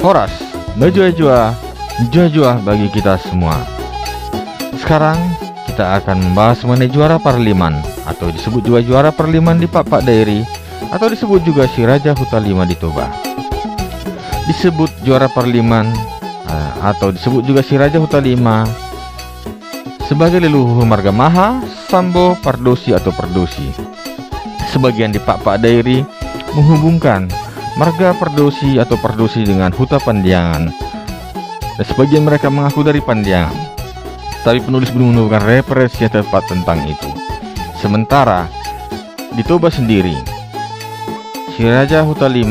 Horas, jua bagi kita semua. Sekarang kita akan membahas mengenai juara Parliman, atau disebut juga juara Parliman di Pak Dairi, atau disebut juga si Raja Huta V di Toba. Disebut juara Parliman atau disebut juga si Raja Huta V sebagai leluhur marga Maha, Sambo, Pardosi atau Pardosi. Sebagian di Pak Dairi menghubungkan marga Pardosi atau Pardosi dengan Huta Pandiangan, dan sebagian mereka mengaku dari Pandiangan, tapi penulis belum menemukan referensi yang tepat tentang itu. Sementara di Toba sendiri, si Raja Huta V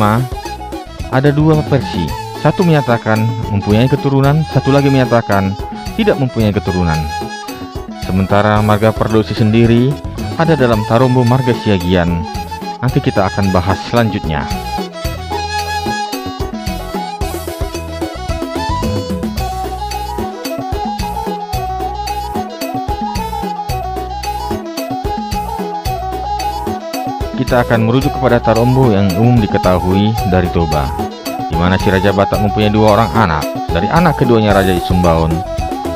ada dua versi. Satu menyatakan mempunyai keturunan, satu lagi menyatakan tidak mempunyai keturunan. Sementara marga Pardosi sendiri ada dalam Tarombo Marga Siagian. Nanti kita akan bahas selanjutnya. Kita akan merujuk kepada Tarombo yang umum diketahui dari Toba, di mana si Raja Batak mempunyai dua orang anak. Dari anak keduanya Raja Sumbaon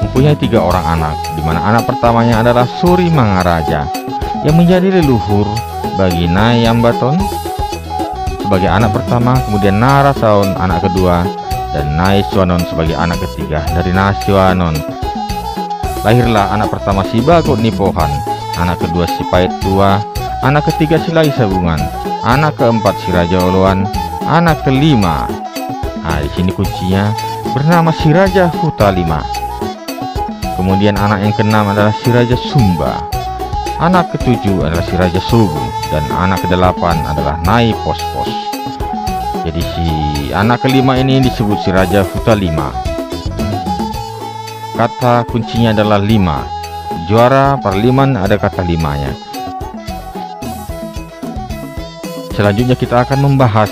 mempunyai tiga orang anak, di mana anak pertamanya adalah Suri Mangaraja yang menjadi leluhur bagi Nai Ambaton sebagai anak pertama, kemudian Narasaon anak kedua, dan Nai Suanon sebagai anak ketiga. Dari Nasuanon lahirlah anak pertama si Bagot Nipohan, anak kedua si Pait Tua, anak ketiga si Lai Sabungan, anak keempat si Raja Oloan, anak kelima, di sini kuncinya, bernama si Raja Huta V. Kemudian anak yang keenam adalah si Raja Sumba, anak ketujuh adalah si Raja Sobu, dan anak kedelapan adalah Nai Pospos. Jadi si anak kelima ini disebut si Raja Huta V. Kata kuncinya adalah 5. Juara Parliman ada kata 5-nya. Selanjutnya kita akan membahas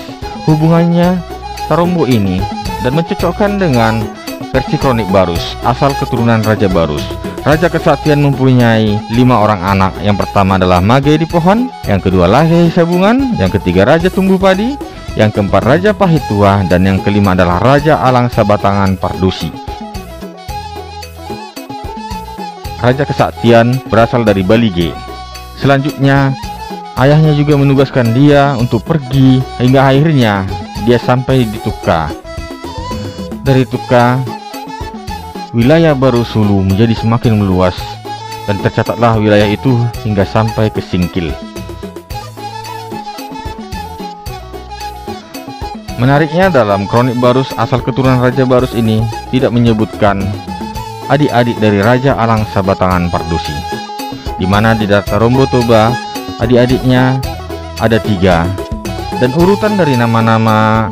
hubungannya Tarombo ini dan mencocokkan dengan versi kronik Barus, asal keturunan Raja Barus. Raja Kesatian mempunyai 5 orang anak. Yang pertama adalah Mage di Pohon, yang kedua Lahe Sabungan, yang ketiga Raja Tumbuh Padi, yang keempat Raja Pahit Tua, dan yang kelima adalah Raja Alang Sabatangan Pardosi. Raja Kesatian berasal dari Balige. Selanjutnya ayahnya juga menugaskan dia untuk pergi, hingga akhirnya dia sampai di Tuka. Dari Tuka, wilayah Baru Sulu menjadi semakin meluas, dan tercatatlah wilayah itu hingga sampai ke Singkil. Menariknya, dalam kronik Barus, asal keturunan Raja Barus ini tidak menyebutkan adik-adik dari Raja Alang Sabatangan Pardosi, di mana di Tarombo Toba adik-adiknya ada 3, dan urutan dari nama-nama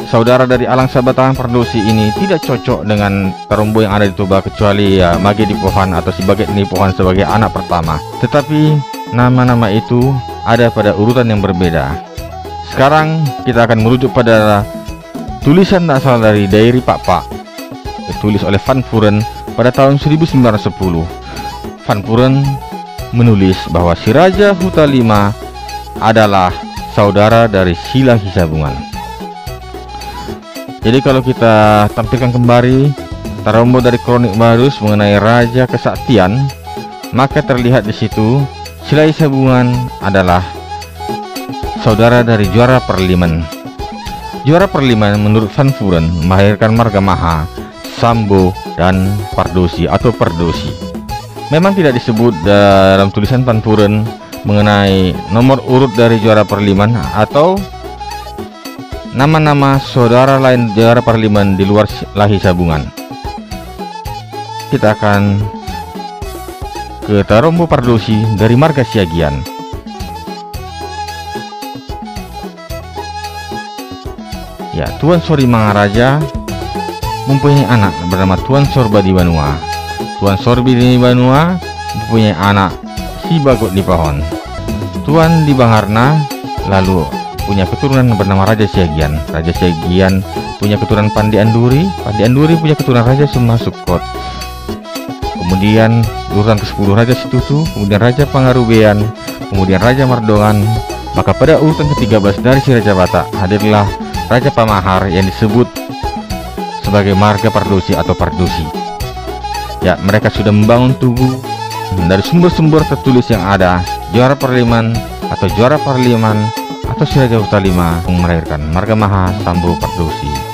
saudara dari Alang Sabatangan Pardosi ini tidak cocok dengan Tarombo yang ada di Toba, kecuali ya Mage di Pohon atau si Baget di Pohon sebagai anak pertama. Tetapi nama-nama itu ada pada urutan yang berbeda. Sekarang kita akan merujuk pada tulisan asal dari Dairi Pak, ditulis oleh Van Vuren pada tahun 1910. Van Vuren menulis bahwa si Raja Huta V adalah saudara dari si Lahi Sabungan. Jadi kalau kita tampilkan kembali Tarombo dari kronik Barus mengenai Raja Kesaktian, maka terlihat di situ si Lahi Sabungan adalah saudara dari juara Parliman. Juara Parliman menurut Van Vuren melahirkan marga Maha, Sambo, dan Pardosi atau Pardosi. Memang tidak disebut dalam tulisan Van Vuren mengenai nomor urut dari juara Parliman atau nama-nama saudara lain juara Parliman di luar Lahi Sabungan. Kita akan ke Tarombo Pardosi dari marga Siagian. Ya, Tuan Sori Mangaraja mempunyai anak bernama Tuan Sorba di Banua. Tuan Sorbi di Banua mempunyai anak si Bagot di Pohon. Tuan di Bangarna lalu punya keturunan bernama Raja Siagian. Raja Siagian punya keturunan Pandi Anduri. Pandi Anduri punya keturunan Raja Sumasukot. Kemudian urutan ke-10 Raja Situtu, kemudian Raja Pangarubean, kemudian Raja Mardongan. Maka pada urutan ke-13 dari si Raja Batak hadirlah Raja Pamahar yang disebut sebagai marga Pardusi atau Pardusi. Ya, mereka sudah membangun tugu. Dari sumber-sumber tertulis yang ada, Jwara Parliman atau Jwara Parliman atau si Raja Huta V melahirkan marga Maha Sambu Pardusi.